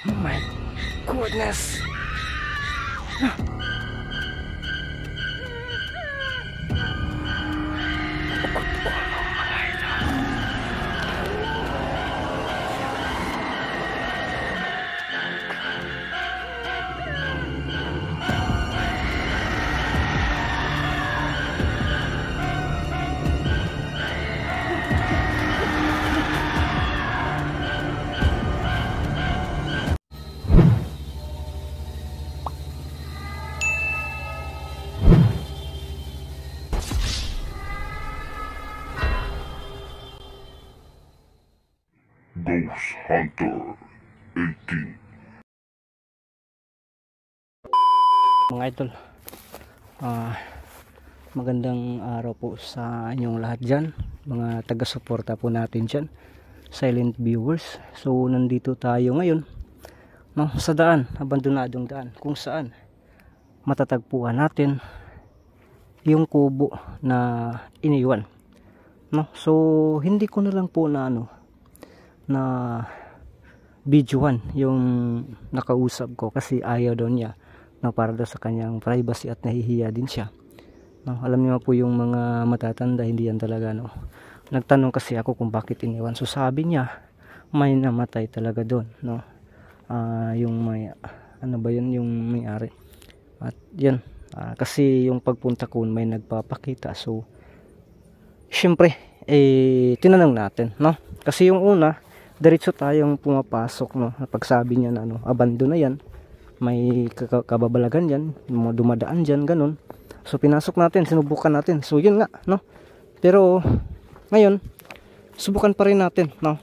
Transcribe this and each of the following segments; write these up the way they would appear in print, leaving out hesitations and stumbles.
Oh my goodness. Ghost Hunter 18. Mga idol, magandang araw po sa inyong lahat dyan, mga taga-suporta po natin dyan, silent viewers. So nandito tayo ngayon, no, sa daan, abandonadong daan, kung saan matatagpuan natin yung kubo na iniwan, no? So hindi ko na lang po na videoan yung nakausap ko kasi ayaw daw niya, no, para daw sa kanyang privacy at nahihiya din siya, no? Alam niyo po yung mga matatanda, hindi yan talaga, no? Nagtanong kasi ako kung bakit iniwan, so sabi niya may namatay talaga doon, no? Yung may ano ba yun, yung may-ari, at yan, kasi yung pagpunta ko may nagpapakita, so syempre tinanong natin, no? Kasi yung una diretso tayong pumapasok, no? Pagsabi niya na abandon na yan, may kababalagan yan, dumadaan dyan, ganun. So pinasok natin, sinubukan natin, so yun nga, no? Pero ngayon subukan pa rin natin, no?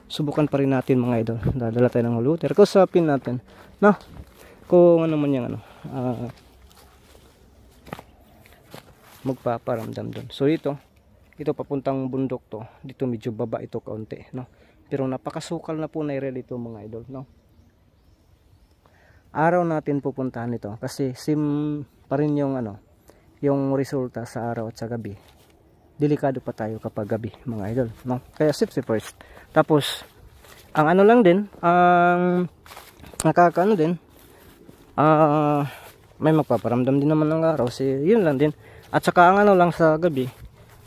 Subukan pa rin natin, mga idol. Dadala tayo ng huluter, kausapin natin, no? Kung ano man yung magpaparamdam doon. So ito papuntang bundok to, dito medyo baba ito kaunti, no? Pero napakasukal na po na area dito, mga idol, no? Araw natin pupuntahan ito kasi sim pa rin yung yung resulta sa araw at sa gabi. Delikado pa tayo kapag gabi, mga idol, no? Kaya safety first. Tapos ang lang din, ang nakakaano din, may magpaparamdam din naman ng araw, yun lang din. At saka ang lang sa gabi,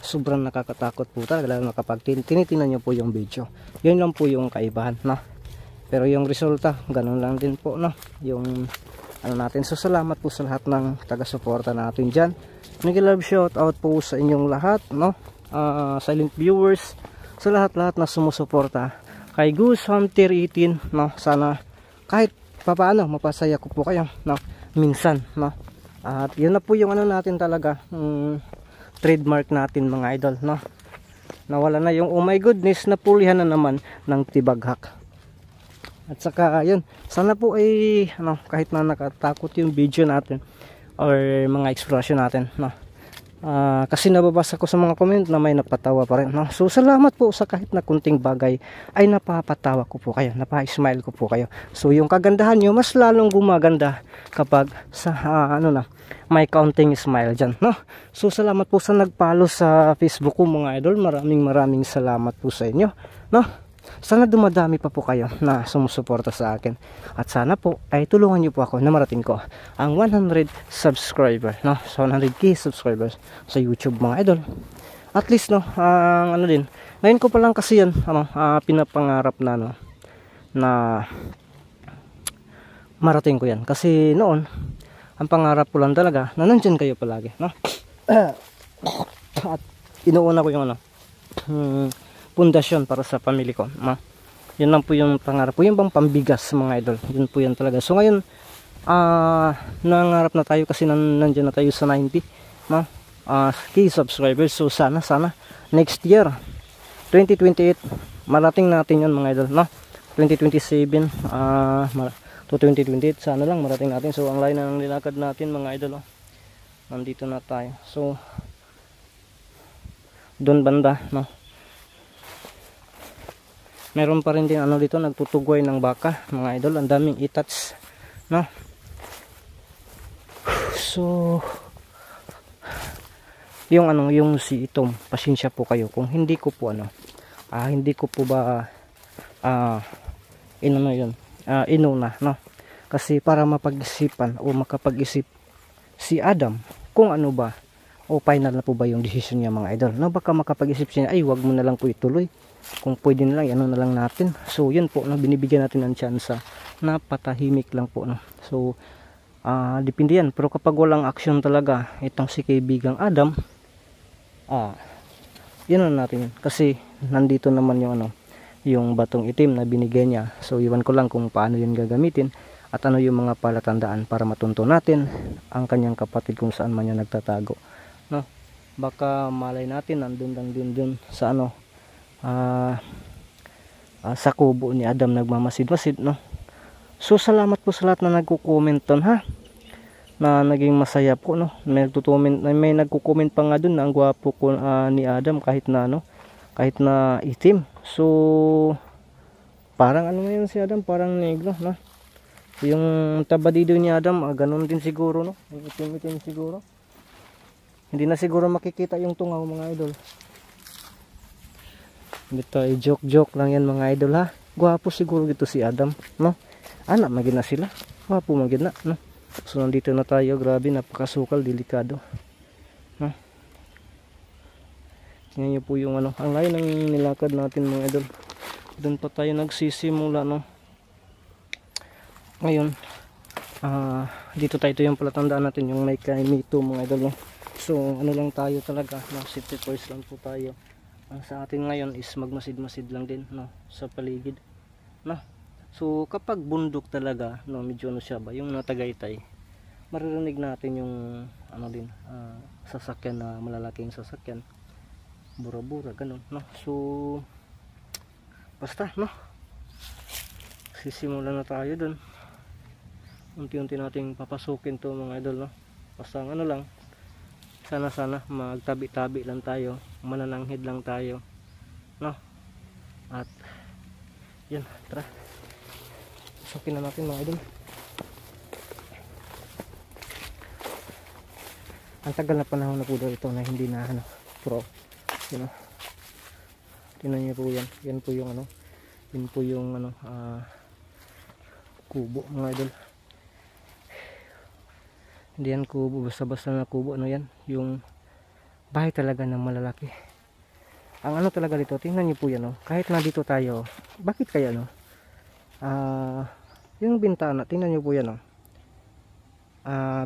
sobrang nakakatakot po talaga, lalo na kapag tinitingnan nyo po yung video. Yun lang po yung kaibahan, no? Pero yung resulta, ganun lang din po, no? Yung natin. So salamat po sa lahat ng taga-suporta natin dyan. Nag-love shout out po sa inyong lahat, no? Silent viewers, sa lahat-lahat na sumusuporta kay Ghost Hunter 18, no? Sana kahit papaano mapasaya ko po kayo, no? Minsan, no? At yun na po yung natin talaga, trademark natin, mga idol, no? Nawala na yung oh my goodness, napulihan na naman ng tibaghak. At saka yun, sana po ay kahit na nakatakot yung video natin or mga expression natin, no? Kasi nababasa ko sa mga comment na may napatawa pa rin, no? So salamat po sa kahit na kunting bagay ay napapatawa ko po kayo, napa-smile ko po kayo. So yung kagandahan nyo mas lalong gumaganda kapag sa may counting smile dyan, no? So salamat po sa nagpalo sa Facebook ko, mga idol. Maraming salamat po sa inyo, no? Sana dumadami pa po kayo na sumusuporta sa akin. At sana po ay tulungan nyo po ako na marating ko ang 100 subscriber, no? So 100k subscribers sa YouTube, mga idol. At least, no, ang din, ngayon ko pa lang kasi yan, pinapangarap na na marating ko yan. Kasi noon, ang pangarap ko lang talaga na nandyan kayo palagi, no? At inuuna ko yung pundasyon para sa pamilya ko, no? Yun lang po yung pangarap po, yung bang pambigas, mga idol. Yun po yan talaga. So ngayon nangarap na tayo kasi nandyan na tayo sa 90, no? Key subscribers. So sana next year 2028 marating natin yun, mga idol, no? 2027 to 2028 sana lang marating natin. So ang line na ng nilakad natin, mga idol, nandito na tayo. So doon banda, no, meron pa rin din dito, nagtutugway ng baka, mga idol. Ang daming itats, no? So yung si Itom, pasensya po kayo kung hindi ko po hindi ko po ba yun, inuna, no? Kasi para mapag-isipan o makapag-isip si Adam kung ano ba o final na po ba yung decision niya mga idol, no? Baka makapag-isip siya, ay wag mo na lang po ituloy, kung pwede na lang, ano na lang natin. So yun po, no? Binibigyan natin ng tsansa na patahimik lang po, no? So depende yan, pero kapag walang action talaga itong si kaibigang Adam, yun na natin yun. Kasi nandito naman yung yung batong itim na binigay niya. So iwan ko lang kung paano yun gagamitin at ano yung mga palatandaan para matunto natin ang kanyang kapatid kung saan man niya nagtatago, no? Baka malay natin nandun lang dun sa sa kubo ni Adam nagmamasid-masid, no? So salamat po sa lahat na nagko-comment ton, ha, na naging masaya po, no? May nagko-comment pa nga dun na ang gwapo ko ni Adam kahit na itim. So parang ngayon si Adam, parang negro, no? Yung tabadido ni Adam, ganun din siguro, no? Yung itim-itim siguro. Hindi na siguro makikita yung tungaw mga idol. Hindi tayo joke lang yan mga idol, ha. Gwapo siguro dito si Adam, no? Anak magina sila. Gwapo magina, no? So nandito na tayo, grabe, napakasukal, delikado, no? Tingnan nyo po yung ang layo ng nilakad natin mga idol. Doon pa tayo nagsisimula, no? Ngayon dito tayo, ito yung palatandaan natin, yung may kaimito mga idol, no? So lang tayo talaga, no? Safety first lang po tayo. Ang sa atin ngayon is magmasid-masid lang din, no? Sa paligid, no? So kapag bundok talaga, no, medyo siya ba yung natagaytay, maririnig natin yung sasakyan na malalaking sasakyan, bura-bura, ganun, no? So basta, no, sisimula na tayo dun. Unti-unti nating papasukin to mga idol, no? Basta lang, sana magtabi-tabi lang tayo, manananghid lang tayo, no? At yun, tara, pasukin na natin mga idol. Ang tagal na panahon na po daw ito na hindi na pro, yun, know? Tingnan niyo po yan, yan po yung yun po yung kubo mga idol. Hindi yan kubo, basta-basta na kubo, yan yung bahay talaga ng malalaki. Ang talaga dito, tingnan niyo po yan, kahit na dito tayo, bakit kaya yung bintana, tingnan niyo po yan,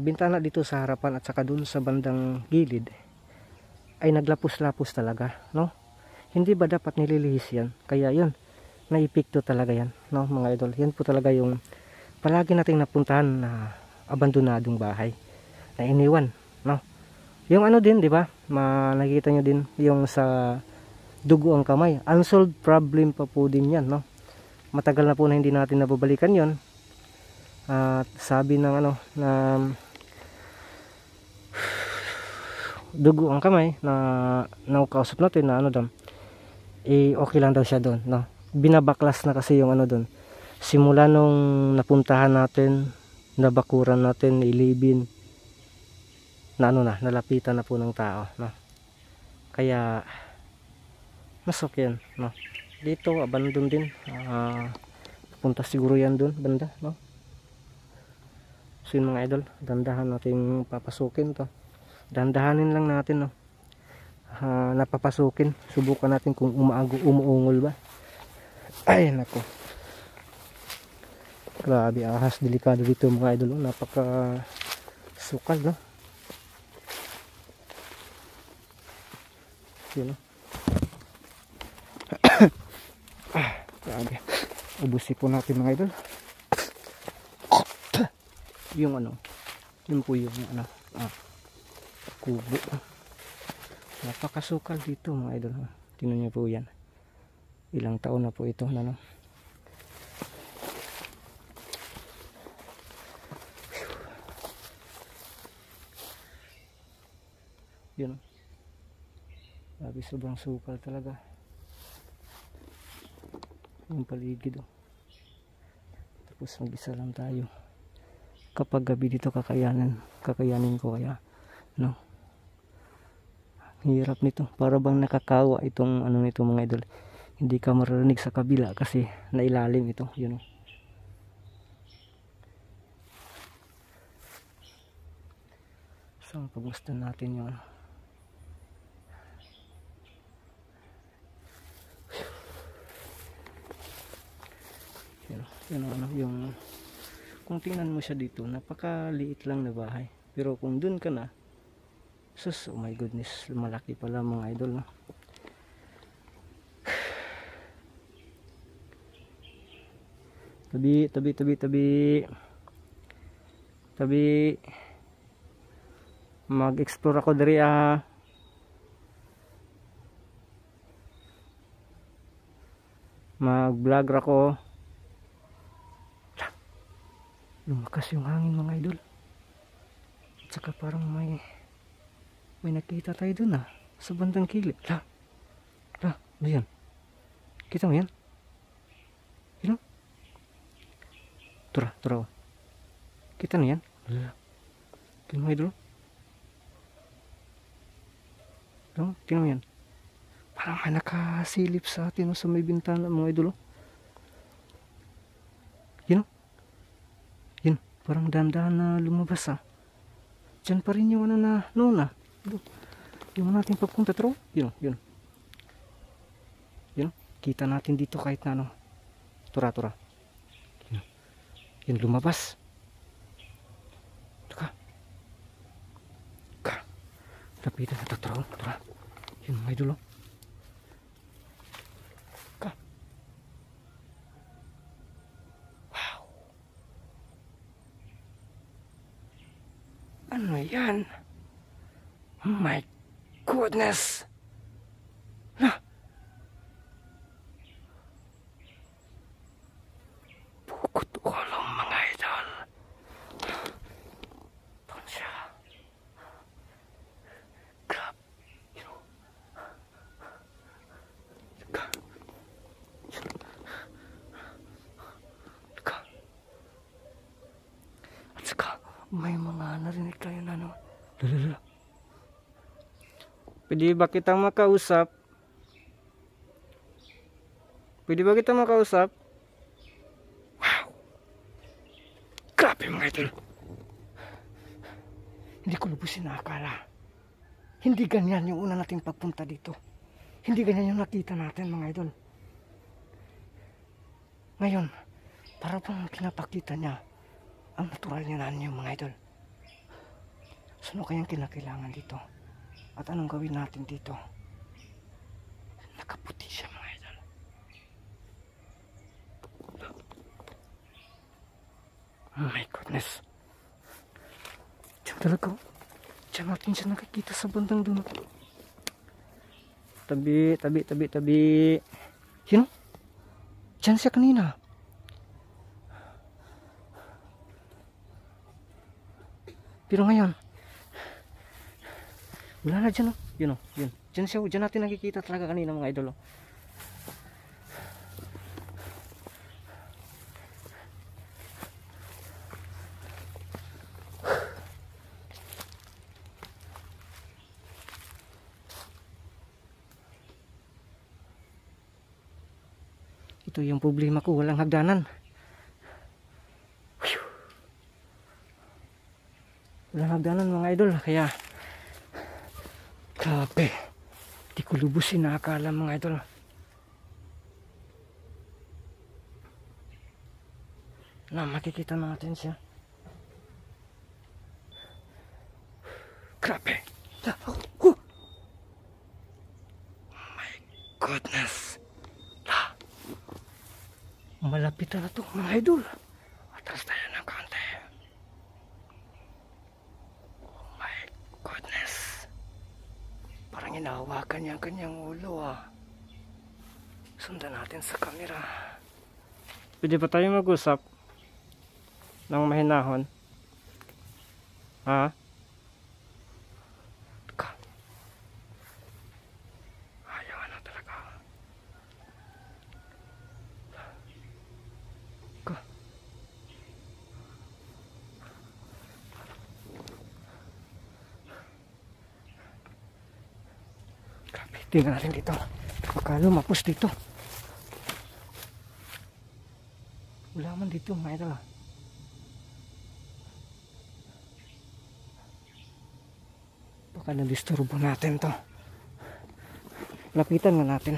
bintana dito sa harapan at saka dun sa bandang gilid ay naglapos-lapos talaga, no? Hindi ba dapat nililihis yan? Kaya yun, naipikto talaga yan, no mga idol. Yan po talaga yung palagi nating napuntahan na abandonadong bahay na iniwan, no? Yung din, di ba? Nakikita nyo din yung sa dugo ang kamay. Unsolved problem pa po din yan, no? Matagal na po na hindi natin nababalikan yon. At sabi ng na dugo ang kamay na naukausap natin na doon, okay lang daw siya doon, no? Binabaklas na kasi yung doon. Simula nung napuntahan natin, nabakuran natin, ilibin na nalapitan na po ng tao, no? Kaya masok yan, no? Dito abandon din, punta siguro yan doon banda, no? So yun mga idol, dandahan natin papasukin to, dandahanin lang natin, no? Napapasukin, subukan natin kung umuungol ba. Ay nako, grabe, ahas, delikado dito mga idol, no? Napaka sukal, no? Yun, no? Grabe, ubusin po natin mga idol yung yun po yung kubo. Napakasukal dito mga idol, tingnan nyo po yan, ilang taon na po ito na, no? Yun, grabe, sobrang sukal talaga yung paligid, tapos mag-isa lang tayo. Kapag gabi dito kakayanin ko kaya, no? Hirap nito, para bang nakakawa itong nito mga idol. Hindi ka maririnig sa kabila kasi nailalim ito, yun, lang pagmasdan natin yung yung kung tingnan mo siya dito, napakaliit lang na bahay, pero kung dun ka na, sus, oh my goodness, malaki pala mga idol, no? tabi mag-explore ako dari mag-vlog ako. Lumakas yung hangin mga idol, at saka parang may nakita tayo dun sa bandang kilid. Ano yan? Kita mo yan? Tura kita na yan. Tingnan mo idol, tingnan mo yan, parang may nakasilip sa atin sa may bintana mga idol. Yun, parang dahan-dahan na lumabas dyan pa rin yung noon yung natin papunta. Pero yun, kita natin dito kahit na tura yun lumabas. Lapitan na tura yun mga idol. Wow, ano yan? My goodness. Bukod ulang mga idol. Doon siya. Grabe. At saka may mga narinig tayo na Pwede ba kitang makausap? Wow! Grabe mga idol! Hindi ko lubos sinakala. Hindi ganyan yung una nating pagpunta dito. Hindi ganyan yung nakita natin mga idol. Ngayon, para bang pinapakita niya ang natural niya na niyo mga idol. Sino kayang kinakailangan dito? At anong gawin natin dito? Nakaputi siya mga idol. Oh my goodness. Diyan talaga. Diyan natin siya nakikita sa bandang doon. Tabi. Yun. Diyan siya kanina. Pero ngayon, wala na dyan. Yun. Diyan natin nakikita talaga kanina mga idol. Ito yung problema ko, walang hagdanan. Walang hagdanan mga idol, kaya grabe, di ko lubos sinakala mga idol. Na makikita natin siya. Grabe. Oh my goodness. Malapit na ito mga idol. Atras tayo ng konti. Oh my goodness. Parang inahawakan niya ang kanyang ulo Sundan natin sa camera. Pwede ba tayo mag-usap ng mahinahon? Ha? Ayaw na talaga. Grabe, tingnan natin dito. Baka lumapos dito. Wala man dito mga idol. Baka na-disturbo natin to. Lapitan nga natin.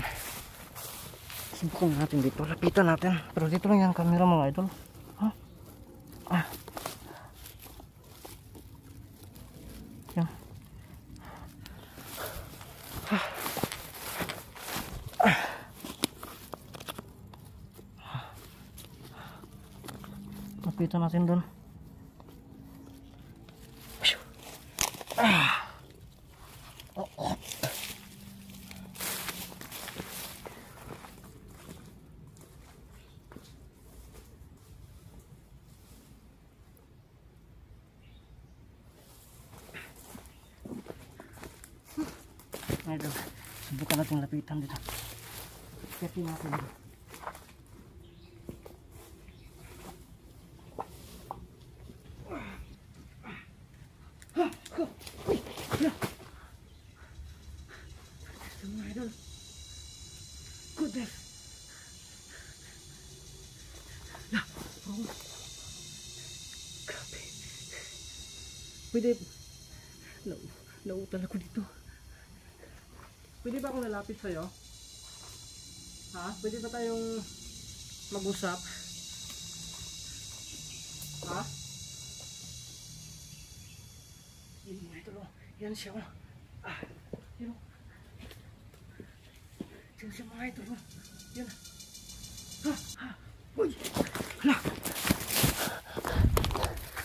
Subukan natin dito. Lapitan natin. Pero dito lang yung camera mga idol. Ha? Yan. Lapitan natin doon. Idol, subukan natin lapitan dito. Kasi natin dito. Idol, goodness. Grabe. Pwede, nauutal ako dito. Pwede ba akong lalapit sa'yo? Ha? Pwede ba tayong mag-usap? Ha? Yan siya. Yan. Yan siya mga ito. Yan. Uy! Hala!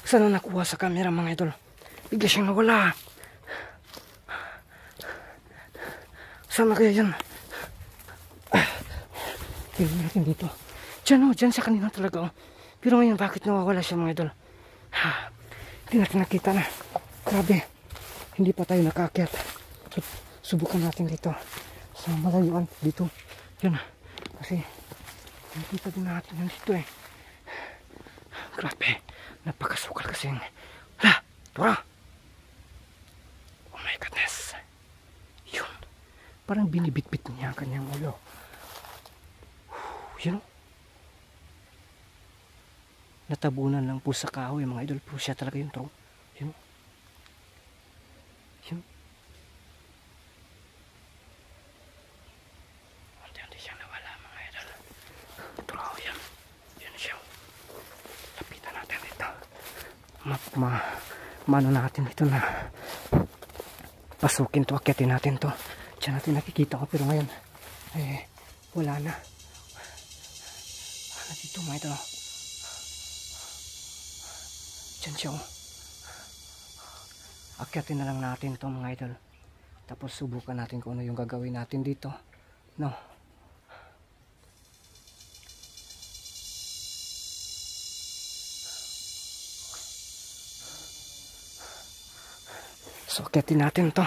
Saan na nakuha sa camera mga idol? Bigla siyang nawala. Saan na kaya yan? Tingnan natin dito. Diyan sa kanina talaga. Pero ngayon bakit nawawala siya mga idol? Hindi natin nakita na. Grabe. Hindi pa tayo nakaakyat. Subukan natin dito. Sa malayuan dito. Yan. Kasi nakita din natin yan dito eh. Grabe. Napakasukal kasi. Hala! Tura! Oh my goodness. Yun. Parang binibitbit niya ang kanyang ulo. Yun. Natabunan lang po sa kahoy mga idol. Pero siya talaga yung tro. Yun. Yun. Unti-unti siyang nawala mga idol. Tro yan. Yun siya. Lapitan natin ito. Mano natin ito na pasukin to. Akyatin natin to. Diyan natin nakikita ko. Pero ngayon wala na. Wala dito mga idol. Diyan siya. Akyatin na lang natin to mga idol. Tapos subukan natin kung ano yung gagawin natin dito. No. So akyatin natin to.